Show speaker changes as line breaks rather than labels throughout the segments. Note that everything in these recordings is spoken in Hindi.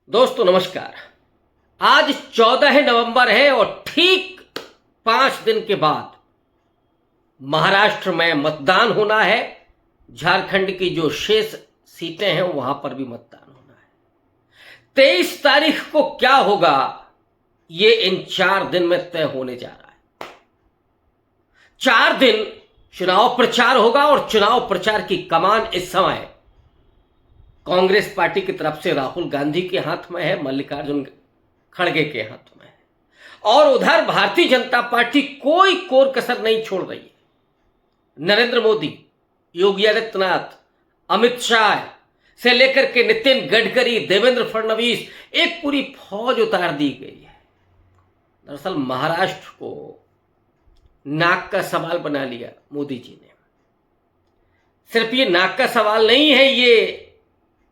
दोस्तों नमस्कार। आज 14 नवंबर है और ठीक 5 दिन के बाद महाराष्ट्र में मतदान होना है। झारखंड की जो शेष सीटें हैं वहां पर भी मतदान होना है। 23 तारीख को क्या होगा ये इन 4 दिन में तय होने जा रहा है। 4 दिन चुनाव प्रचार होगा और चुनाव प्रचार की कमान इस समय कांग्रेस पार्टी की तरफ से राहुल गांधी के हाथ में है, मल्लिकार्जुन खड़गे के हाथ में है, और उधर भारतीय जनता पार्टी कोई कोर कसर नहीं छोड़ रही है। नरेंद्र मोदी, योगी आदित्यनाथ, अमित शाह से लेकर के नितिन गडकरी, देवेंद्र फडणवीस, एक पूरी फौज उतार दी गई है। दरअसल महाराष्ट्र को नाक का सवाल बना लिया मोदी जी ने। सिर्फ ये नाक का सवाल नहीं है, ये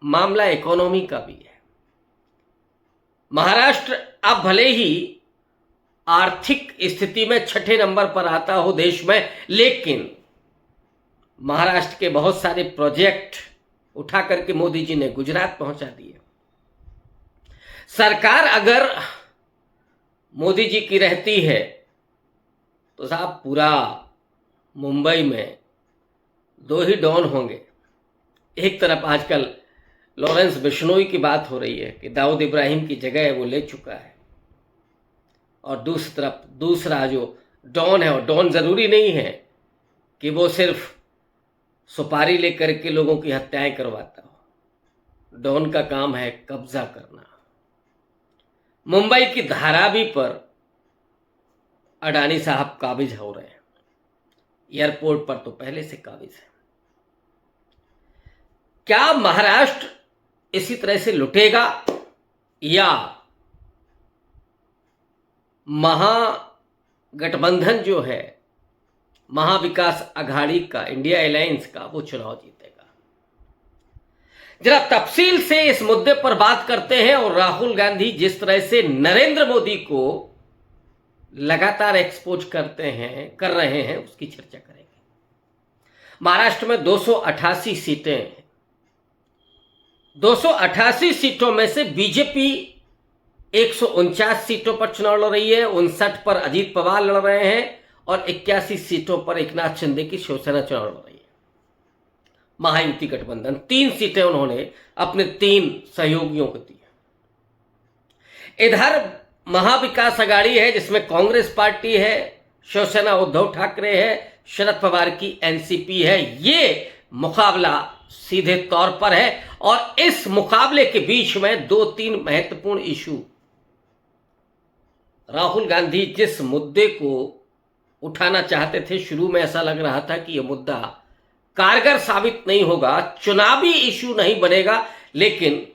मामला इकोनॉमी का भी है। महाराष्ट्र अब भले ही आर्थिक स्थिति में 6ठे नंबर पर आता हो देश में, लेकिन महाराष्ट्र के बहुत सारे प्रोजेक्ट उठा करके मोदी जी ने गुजरात पहुंचा दिए। सरकार अगर मोदी जी की रहती है तो साहब पूरा मुंबई में 2 ही डॉन होंगे। एक तरफ आजकल लॉरेंस बिश्नोई की बात हो रही है कि दाऊद इब्राहिम की जगह वो ले चुका है, और दूसरी तरफ दूसरा जो डॉन है, और डॉन जरूरी नहीं है कि वो सिर्फ सुपारी लेकर के लोगों की हत्याएं करवाता हो। डॉन का काम है कब्जा करना। मुंबई की धारावी पर अडानी साहब काबिज हो रहे हैं, एयरपोर्ट पर तो पहले से काबिज है। क्या महाराष्ट्र इसी तरह से लुटेगा, या महागठबंधन जो है, महाविकास अघाड़ी का, इंडिया अलायंस का, वो चुनाव जीतेगा? जरा तफसील से इस मुद्दे पर बात करते हैं, और राहुल गांधी जिस तरह से नरेंद्र मोदी को लगातार एक्सपोज कर रहे हैं उसकी चर्चा करेंगे। महाराष्ट्र में 288 सीटें हैं। 288 सीटों में से बीजेपी 149 सीटों पर चुनाव लड़ रही है, 59 पर अजीत पवार लड़ रहे हैं, और 81 सीटों पर एकनाथ शिंदे की शिवसेना चुनाव लड़ रही है। महायुति गठबंधन 3 सीटें उन्होंने अपने 3 सहयोगियों को दी। इधर महाविकास अघाड़ी है जिसमें कांग्रेस पार्टी है, शिवसेना उद्धव ठाकरे है, शरद पवार की एनसीपी है। ये मुकाबला सीधे तौर पर है, और इस मुकाबले के बीच में 2-3 महत्वपूर्ण इशू। राहुल गांधी जिस मुद्दे को उठाना चाहते थे, शुरू में ऐसा लग रहा था कि यह मुद्दा कारगर साबित नहीं होगा, चुनावी इशू नहीं बनेगा, लेकिन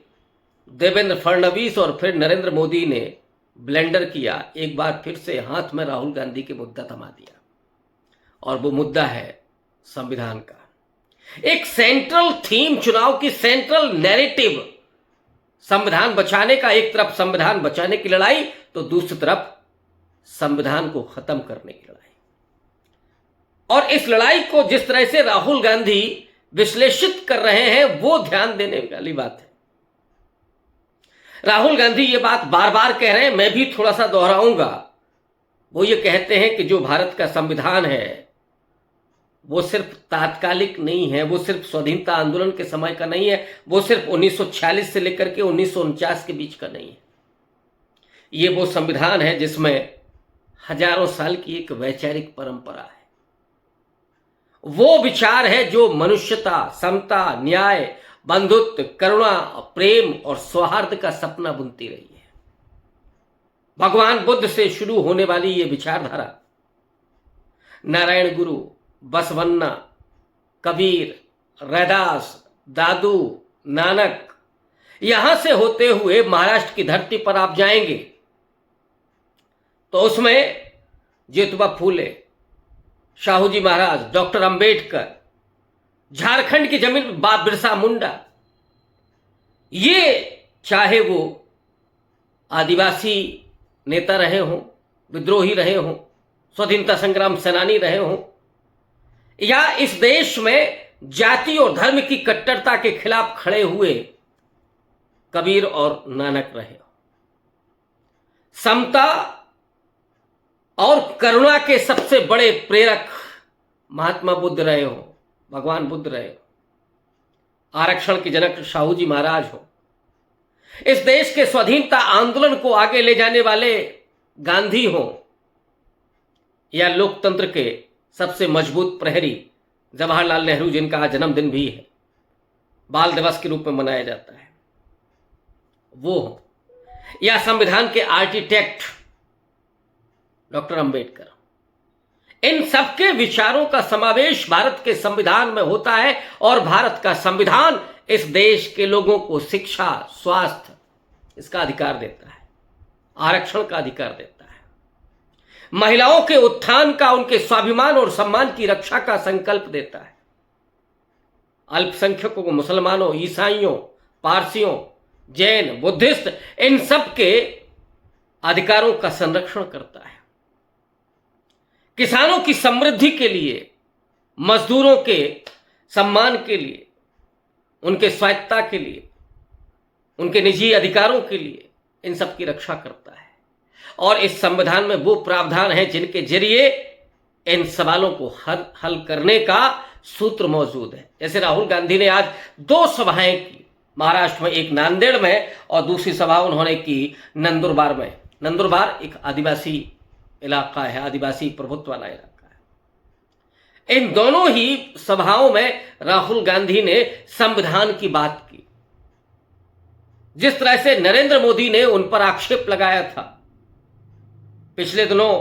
देवेंद्र फडणवीस और फिर नरेंद्र मोदी ने ब्लेंडर किया, एक बार फिर से हाथ में राहुल गांधी के मुद्दा थमा दिया, और वो मुद्दा है संविधान का। एक सेंट्रल थीम, चुनाव की सेंट्रल नैरेटिव संविधान बचाने का। एक तरफ संविधान बचाने की लड़ाई, तो दूसरी तरफ संविधान को खत्म करने की लड़ाई। और इस लड़ाई को जिस तरह से राहुल गांधी विश्लेषित कर रहे हैं, वो ध्यान देने वाली बात है। राहुल गांधी ये बात बार बार कह रहे हैं, मैं भी थोड़ा सा दोहराऊंगा। वो ये कहते हैं कि जो भारत का संविधान है वो सिर्फ तात्कालिक नहीं है, वो सिर्फ स्वाधीनता आंदोलन के समय का नहीं है, वो सिर्फ 1946 से लेकर के 1949 के बीच का नहीं है। ये वो संविधान है जिसमें हजारों साल की एक वैचारिक परंपरा है। वो विचार है जो मनुष्यता, समता, न्याय, बंधुत्व, करुणा, प्रेम और सौहार्द का सपना बुनती रही है। भगवान बुद्ध से शुरू होने वाली ये विचारधारा नारायण गुरु, बसवन्ना, कबीर, रैदास, दादू, नानक, यहां से होते हुए महाराष्ट्र की धरती पर आप जाएंगे तो उसमें ज्योतिबा फूले, शाहूजी महाराज, डॉक्टर अंबेडकर, झारखंड की जमीन पर बिरसा मुंडा, ये चाहे वो आदिवासी नेता रहे हों, विद्रोही रहे हों, स्वतंत्रता संग्राम सेनानी रहे हों, या इस देश में जाति और धर्म की कट्टरता के खिलाफ खड़े हुए कबीर और नानक रहे हो, समता और करुणा के सबसे बड़े प्रेरक महात्मा बुद्ध रहे हो, भगवान बुद्ध रहे हो, आरक्षण के जनक शाहू जी महाराज हो, इस देश के स्वाधीनता आंदोलन को आगे ले जाने वाले गांधी हो, या लोकतंत्र के सबसे मजबूत प्रहरी जवाहरलाल नेहरू, जिनका आज जन्मदिन भी है, बाल दिवस के रूप में मनाया जाता है, वो हो, या संविधान के आर्किटेक्ट डॉक्टर अंबेडकर, इन सबके विचारों का समावेश भारत के संविधान में होता है। और भारत का संविधान इस देश के लोगों को शिक्षा, स्वास्थ्य, इसका अधिकार देता है, आरक्षण का अधिकार देता है, महिलाओं के उत्थान का, उनके स्वाभिमान और सम्मान की रक्षा का संकल्प देता है, अल्पसंख्यकों को, मुसलमानों, ईसाइयों, पारसियों, जैन, बुद्धिस्ट, इन सब के अधिकारों का संरक्षण करता है, किसानों की समृद्धि के लिए, मजदूरों के सम्मान के लिए, उनके स्वायत्तता के लिए, उनके निजी अधिकारों के लिए, इन सब की रक्षा करता है। और इस संविधान में वो प्रावधान है जिनके जरिए इन सवालों को हल करने का सूत्र मौजूद है। जैसे राहुल गांधी ने आज 2 सभाएं की, महाराष्ट्र में, एक नांदेड़ में और दूसरी सभा उन्होंने की नंदुरबार में। नंदुरबार एक आदिवासी इलाका है, आदिवासी प्रभुत्व वाला इलाका है। इन दोनों ही सभाओं में राहुल गांधी ने संविधान की बात की। जिस तरह से नरेंद्र मोदी ने उन पर आक्षेप लगाया था पिछले दिनों,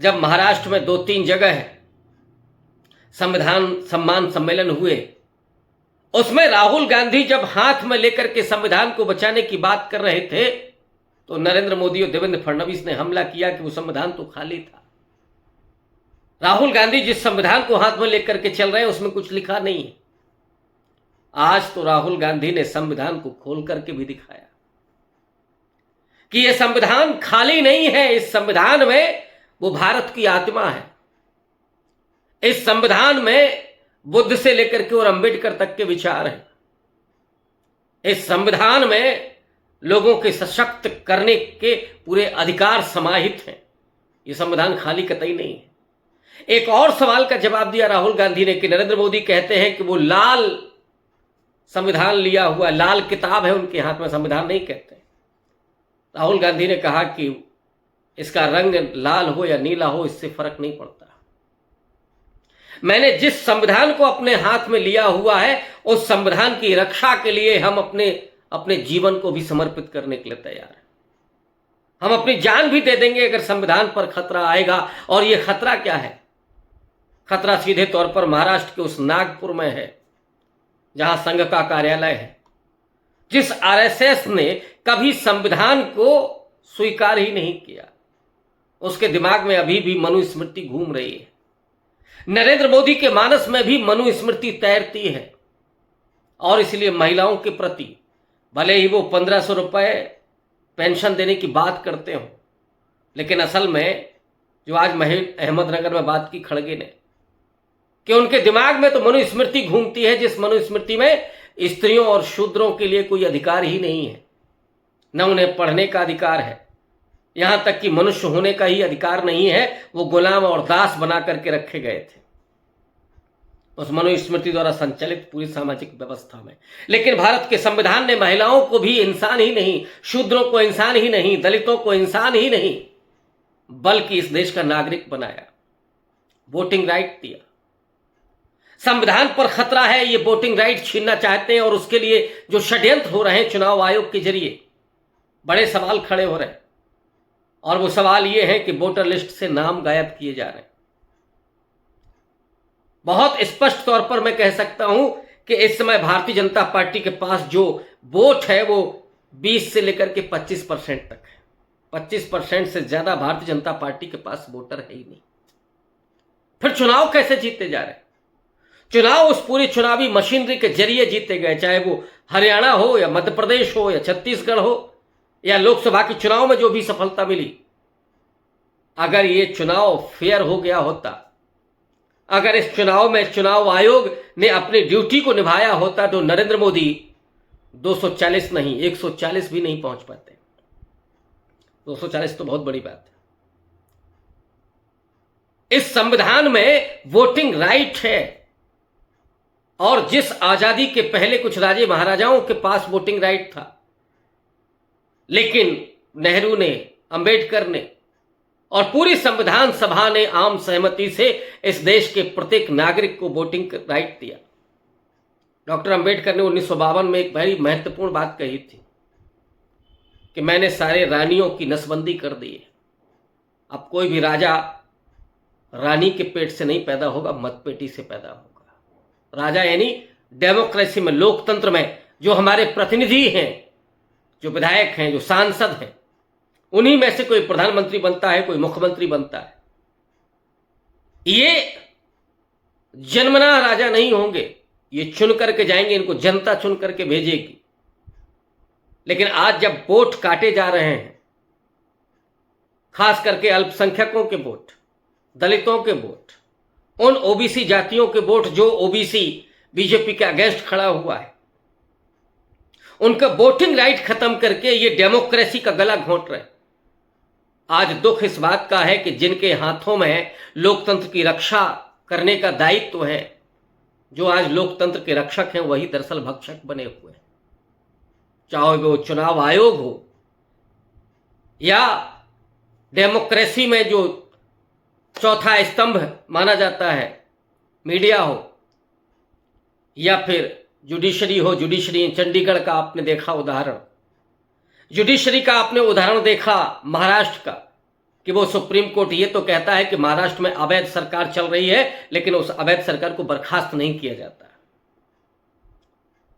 जब महाराष्ट्र में 2-3 जगह संविधान सम्मान सम्मेलन हुए, उसमें राहुल गांधी जब हाथ में लेकर के संविधान को बचाने की बात कर रहे थे, तो नरेंद्र मोदी और देवेंद्र फडणवीस ने हमला किया कि वो संविधान तो खाली था। राहुल गांधी जिस संविधान को हाथ में लेकर के चल रहे हैं उसमें कुछ लिखा नहीं है। आज तो राहुल गांधी ने संविधान को खोल करके भी दिखाया कि यह संविधान खाली नहीं है, इस संविधान में वो भारत की आत्मा है। इस संविधान में बुद्ध से लेकर के और अंबेडकर तक के विचार हैं। इस संविधान में लोगों के सशक्त करने के पूरे अधिकार समाहित हैं। यह संविधान खाली कतई नहीं है। एक और सवाल का जवाब दिया राहुल गांधी ने कि नरेंद्र मोदी कहते हैं कि वो लाल संविधान लिया हुआ, लाल किताब है उनके हाथ में, संविधान नहीं कहते। राहुल गांधी ने कहा कि इसका रंग लाल हो या नीला हो, इससे फर्क नहीं पड़ता। मैंने जिस संविधान को अपने हाथ में लिया हुआ है, उस संविधान की रक्षा के लिए हम अपने जीवन को भी समर्पित करने के लिए तैयार हैं। हम अपनी जान भी दे देंगे अगर संविधान पर खतरा आएगा। और यह खतरा क्या है? खतरा सीधे तौर पर महाराष्ट्र के उस नागपुर में है जहां संघ का कार्यालय है, जिस आरएसएस ने कभी संविधान को स्वीकार ही नहीं किया, उसके दिमाग में अभी भी मनुस्मृति घूम रही है। नरेंद्र मोदी के मानस में भी मनुस्मृति तैरती है। और इसलिए महिलाओं के प्रति भले ही वो 1500 रुपए पेंशन देने की बात करते हो, लेकिन असल में जो आज अहमदनगर में बात की खड़गे ने, कि उनके दिमाग में तो मनुस्मृति घूमती है, जिस मनुस्मृति में स्त्रियों और शूद्रों के लिए कोई अधिकार ही नहीं है। न उन्हें पढ़ने का अधिकार है, यहां तक कि मनुष्य होने का ही अधिकार नहीं है। वो गुलाम और दास बना करके रखे गए थे उस मनुस्मृति द्वारा संचालित पूरी सामाजिक व्यवस्था में। लेकिन भारत के संविधान ने महिलाओं को भी इंसान ही नहीं, शूद्रों को इंसान ही नहीं, दलितों को इंसान ही नहीं, बल्कि इस देश का नागरिक बनाया, वोटिंग राइट दिया। संविधान पर खतरा है, ये वोटिंग राइट छीनना चाहते हैं। और उसके लिए जो षड्यंत्र हो रहे हैं चुनाव आयोग के जरिए, बड़े सवाल खड़े हो रहे हैं। और वो सवाल ये है कि वोटर लिस्ट से नाम गायब किए जा रहे हैं। बहुत स्पष्ट तौर पर मैं कह सकता हूं कि इस समय भारतीय जनता पार्टी के पास जो वोट है वो 20 से लेकर के 25% तक है। 25% से ज्यादा भारतीय जनता पार्टी के पास वोटर है ही नहीं। फिर चुनाव कैसे जीते जा रहे हैं? चुनाव उस पूरी चुनावी मशीनरी के जरिए जीते गए, चाहे वो हरियाणा हो या मध्य प्रदेश हो या छत्तीसगढ़ हो या लोकसभा के चुनाव में जो भी सफलता मिली। अगर ये चुनाव फेयर हो गया होता, अगर इस चुनाव में चुनाव आयोग ने अपनी ड्यूटी को निभाया होता, तो नरेंद्र मोदी 240 नहीं, 140 भी नहीं पहुंच पाते। 240 तो बहुत बड़ी बात है। इस संविधान में वोटिंग राइट है, और जिस आजादी के पहले कुछ राजे महाराजाओं के पास वोटिंग राइट था, लेकिन नेहरू ने, अंबेडकर ने और पूरी संविधान सभा ने आम सहमति से इस देश के प्रत्येक नागरिक को वोटिंग राइट दिया। डॉक्टर अंबेडकर ने 1952 में एक बड़ी महत्वपूर्ण बात कही थी कि मैंने सारे रानियों की नसबंदी कर दी है। अब कोई भी राजा रानी के पेट से नहीं पैदा होगा, मतपेटी से पैदा होगा। राजा यानी डेमोक्रेसी में, लोकतंत्र में जो हमारे प्रतिनिधि हैं, जो विधायक हैं, जो सांसद हैं, उन्हीं में से कोई प्रधानमंत्री बनता है, कोई मुख्यमंत्री बनता है। ये जन्मना राजा नहीं होंगे, ये चुन करके जाएंगे, इनको जनता चुन करके भेजेगी। लेकिन आज जब वोट काटे जा रहे हैं, खास करके अल्पसंख्यकों के वोट, दलितों के वोट, उन ओबीसी जातियों के वोट जो ओबीसी बीजेपी के अगेंस्ट खड़ा हुआ है, उनका वोटिंग राइट खत्म करके ये डेमोक्रेसी का गला घोंट रहे। आज दुख इस बात का है कि जिनके हाथों में लोकतंत्र की रक्षा करने का दायित्व है, जो आज लोकतंत्र के रक्षक हैं, वही दरअसल भक्षक बने हुए हैं। चाहे वो चुनाव आयोग हो, या डेमोक्रेसी में जो चौथा स्तंभ माना जाता है मीडिया हो, या फिर जुडिशरी हो। जुडिशरी चंडीगढ़ का आपने देखा उदाहरण, जुडिशरी का आपने उदाहरण देखा महाराष्ट्र का, कि वो सुप्रीम कोर्ट ये तो कहता है कि महाराष्ट्र में अवैध सरकार चल रही है, लेकिन उस अवैध सरकार को बर्खास्त नहीं किया जाता।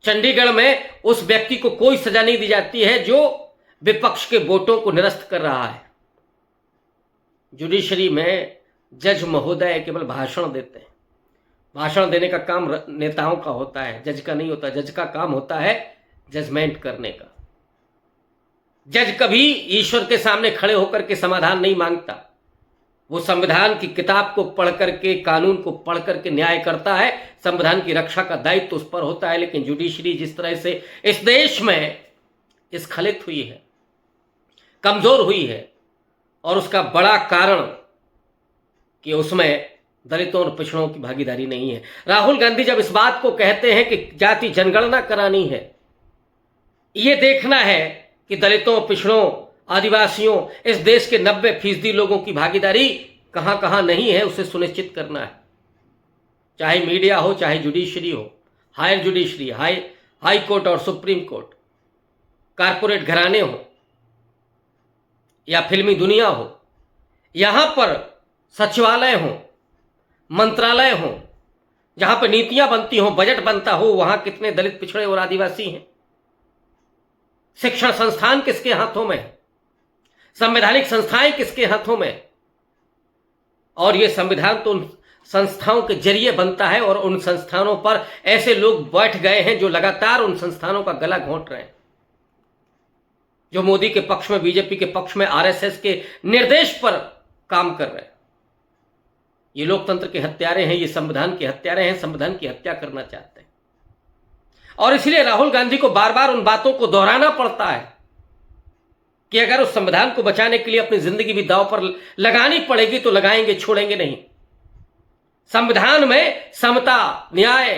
चंडीगढ़ में उस व्यक्ति को कोई सजा नहीं दी जाती है जो विपक्ष के वोटों को निरस्त कर रहा है। जुडिशरी में जज महोदय केवल भाषण देते हैं। भाषण देने का काम नेताओं का होता है, जज का नहीं होता। जज का काम होता है जजमेंट करने का। जज कभी ईश्वर के सामने खड़े होकर के समाधान नहीं मांगता, वो संविधान की किताब को पढ़ करके, कानून को पढ़ करके न्याय करता है। संविधान की रक्षा का दायित्व उस पर होता है। लेकिन जुडिशरी जिस तरह से इस देश में स्खलित हुई है, कमजोर हुई है, और उसका बड़ा कारण कि उसमें दलितों और पिछड़ों की भागीदारी नहीं है। राहुल गांधी जब इस बात को कहते हैं कि जाति जनगणना करानी है, ये देखना है कि दलितों, पिछड़ों, आदिवासियों, इस देश के 90% लोगों की भागीदारी कहां कहां नहीं है, उसे सुनिश्चित करना है। चाहे मीडिया हो, चाहे जुडिशरी हो, हायर जुडिशरी, हाई कोर्ट और सुप्रीम कोर्ट, कारपोरेट घराने हो या फिल्मी दुनिया हो, यहां पर सचिवालय हो, मंत्रालय हो, जहां पर नीतियां बनती हो, बजट बनता हो, वहां कितने दलित, पिछड़े और आदिवासी हैं। शिक्षण संस्थान किसके हाथों में है, संवैधानिक संस्थाएं किसके हाथों में है। और यह संविधान तो उन संस्थाओं के जरिए बनता है, और उन संस्थानों पर ऐसे लोग बैठ गए हैं जो लगातार उन संस्थानों का गला घोंट रहे हैं, जो मोदी के पक्ष में, बीजेपी के पक्ष में, आरएसएस के निर्देश पर काम कर रहे हैं। ये लोकतंत्र के हत्यारे हैं, ये संविधान के हत्यारे हैं, संविधान की हत्या करना चाहते हैं। और इसलिए राहुल गांधी को बार बार उन बातों को दोहराना पड़ता है कि अगर उस संविधान को बचाने के लिए अपनी जिंदगी भी दांव पर लगानी पड़ेगी तो लगाएंगे, छोड़ेंगे नहीं। संविधान में समता, न्याय,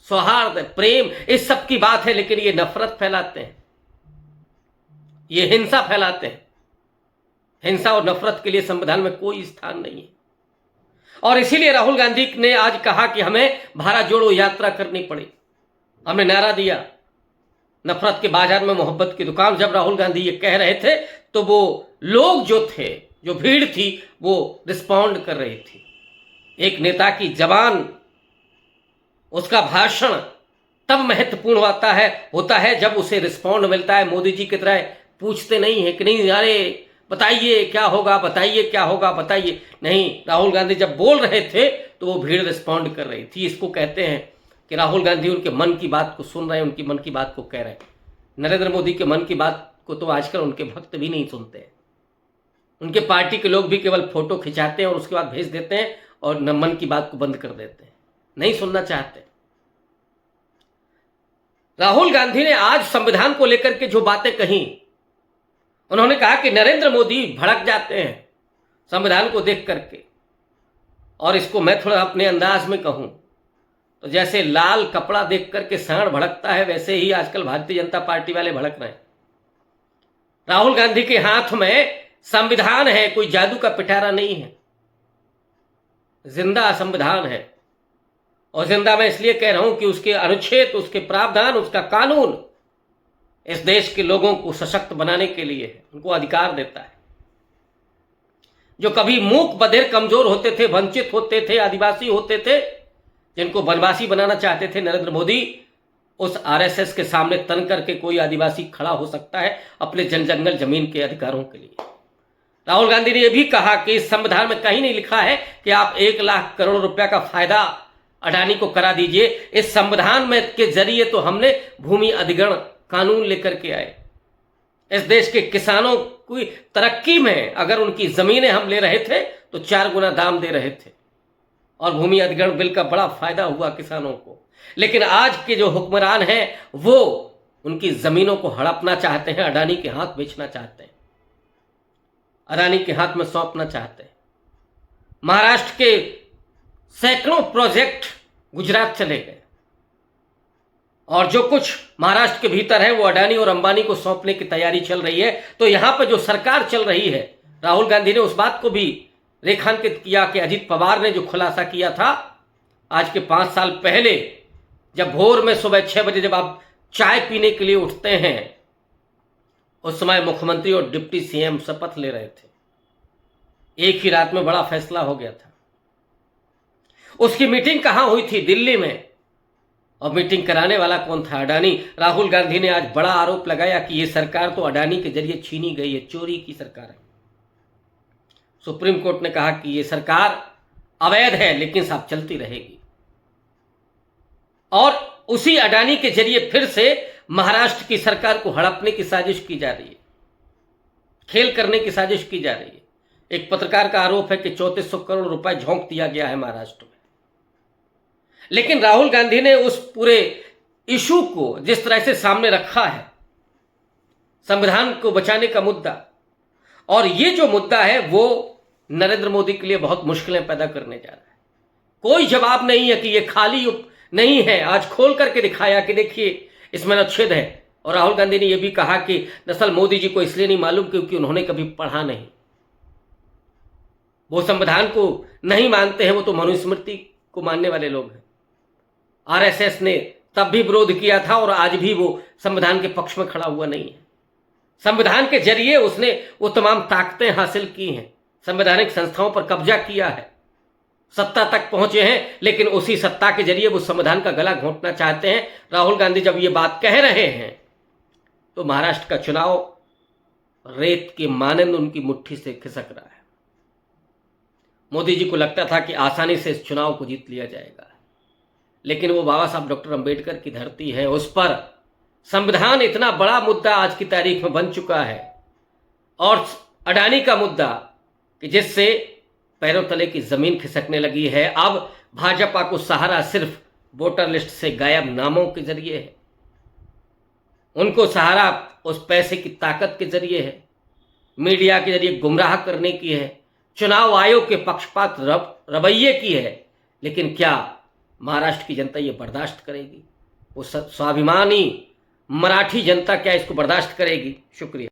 सौहार्द, प्रेम, इस सब की बात है, लेकिन ये नफरत फैलाते हैं, ये हिंसा फैलाते हैं। हिंसा और नफरत के लिए संविधान में कोई स्थान नहीं है। और इसीलिए राहुल गांधी ने आज कहा कि हमें भारत जोड़ो यात्रा करनी पड़ी। हमने नारा दिया, नफरत के बाजार में मोहब्बत की दुकान। जब राहुल गांधी ये कह रहे थे तो वो लोग जो थे, जो भीड़ थी, वो रिस्पॉन्ड कर रही थी। एक नेता की जबान, उसका भाषण तब महत्वपूर्ण होता है जब उसे रिस्पॉन्ड मिलता है। मोदी जी की तरह पूछते नहीं है कि नहीं, अरे बताइए क्या होगा, बताइए क्या होगा, बताइए। नहीं, राहुल गांधी जब बोल रहे थे तो वो भीड़ रिस्पॉन्ड कर रही थी। इसको कहते हैं कि राहुल गांधी उनके मन की बात को सुन रहे हैं, उनकी मन की बात को कह रहे हैं। नरेंद्र मोदी के मन की बात को तो आजकल उनके भक्त भी नहीं सुनते हैं। उनके पार्टी के लोग भी केवल फोटो खिंचाते हैं और उसके बाद भेज देते हैं और मन की बात को बंद कर देते हैं, नहीं सुनना चाहते। राहुल गांधी ने आज संविधान को लेकर के जो बातें कही, उन्होंने कहा कि नरेंद्र मोदी भड़क जाते हैं संविधान को देख करके। और इसको मैं थोड़ा अपने अंदाज में कहूं तो जैसे लाल कपड़ा देख करके सांड भड़कता है, वैसे ही आजकल भारतीय जनता पार्टी वाले भड़क रहे हैं। राहुल गांधी के हाथ में संविधान है, कोई जादू का पिटारा नहीं है, जिंदा संविधान है। और जिंदा मैं इसलिए कह रहा हूं कि उसके अनुच्छेद, उसके प्रावधान, उसका कानून इस देश के लोगों को सशक्त बनाने के लिए है, उनको अधिकार देता है। जो कभी मूक बधिर कमजोर होते थे, वंचित होते थे, आदिवासी होते थे, जिनको वनवासी बनाना चाहते थे नरेंद्र मोदी, उस आरएसएस के सामने तन करके कोई आदिवासी खड़ा हो सकता है अपने जंगल जमीन के अधिकारों के लिए। राहुल गांधी ने यह भी कहा कि इस संविधान में कहीं नहीं लिखा है कि आप 1 लाख करोड़ रुपया का फायदा अडानी को करा दीजिए। इस संविधान में के जरिए तो हमने भूमि अधिग्रहण कानून लेकर के आए। इस देश के किसानों की तरक्की में अगर उनकी जमीनें हम ले रहे थे तो 4 गुना दाम दे रहे थे, और भूमि अधिग्रहण बिल का बड़ा फायदा हुआ किसानों को। लेकिन आज के जो हुक्मरान हैं वो उनकी जमीनों को हड़पना चाहते हैं, अडानी के हाथ बेचना चाहते हैं, अडानी के हाथ में सौंपना चाहते हैं। महाराष्ट्र के सैकड़ों प्रोजेक्ट गुजरात चले गए, और जो कुछ महाराष्ट्र के भीतर है वो अडानी और अंबानी को सौंपने की तैयारी चल रही है। तो यहां पर जो सरकार चल रही है, राहुल गांधी ने उस बात को भी रेखांकित किया कि अजीत पवार ने जो खुलासा किया था आज के 5 साल पहले, जब भोर में सुबह 6 बजे जब आप चाय पीने के लिए उठते हैं, उस समय मुख्यमंत्री और डिप्टी सीएम शपथ ले रहे थे। एक ही रात में बड़ा फैसला हो गया था। उसकी मीटिंग कहां हुई थी? दिल्ली में। और मीटिंग कराने वाला कौन था? अडानी। राहुल गांधी ने आज बड़ा आरोप लगाया कि यह सरकार तो अडानी के जरिए छीनी गई है, चोरी की सरकार है। सुप्रीम कोर्ट ने कहा कि यह सरकार अवैध है, लेकिन साहब चलती रहेगी। और उसी अडानी के जरिए फिर से महाराष्ट्र की सरकार को हड़पने की साजिश की जा रही है, खेल करने की साजिश की जा रही है। एक पत्रकार का आरोप है कि 3400 करोड़ रुपए झोंक दिया गया है महाराष्ट्र में। लेकिन राहुल गांधी ने उस पूरे इशू को जिस तरह से सामने रखा है, संविधान को बचाने का मुद्दा, और ये जो मुद्दा है वो नरेंद्र मोदी के लिए बहुत मुश्किलें पैदा करने जा रहा है। कोई जवाब नहीं है कि ये खाली नहीं है। आज खोल करके दिखाया कि देखिए इसमें अनुच्छेद है। और राहुल गांधी ने यह भी कहा कि दरअसल मोदी जी को इसलिए नहीं मालूम क्योंकि उन्होंने कभी पढ़ा नहीं, वो संविधान को नहीं मानते हैं, वो तो मनुस्मृति को मानने वाले लोग हैं। आरएसएस ने तब भी विरोध किया था और आज भी वो संविधान के पक्ष में खड़ा हुआ नहीं है। संविधान के जरिए उसने वो तमाम ताकतें हासिल की हैं, संवैधानिक संस्थाओं पर कब्जा किया है, सत्ता तक पहुंचे हैं, लेकिन उसी सत्ता के जरिए वो संविधान का गला घोंटना चाहते हैं। राहुल गांधी जब ये बात कह रहे हैं तो महाराष्ट्र का चुनाव रेत के मानंद उनकी मुट्ठी से खिसक रहा है। मोदी जी को लगता था कि आसानी से इस चुनाव को जीत लिया जाएगा, लेकिन वो बाबा साहब डॉक्टर अंबेडकर की धरती है, उस पर संविधान इतना बड़ा मुद्दा आज की तारीख में बन चुका है। और अडानी का मुद्दा कि जिससे पैरों तले की जमीन खिसकने लगी है। अब भाजपा को सहारा सिर्फ वोटर लिस्ट से गायब नामों के जरिए है, उनको सहारा उस पैसे की ताकत के जरिए है, मीडिया के जरिए गुमराह करने की है, चुनाव आयोग के पक्षपात रवैये की है। लेकिन क्या महाराष्ट्र की जनता ये बर्दाश्त करेगी? वो स्वाभिमानी मराठी जनता क्या इसको बर्दाश्त करेगी? शुक्रिया।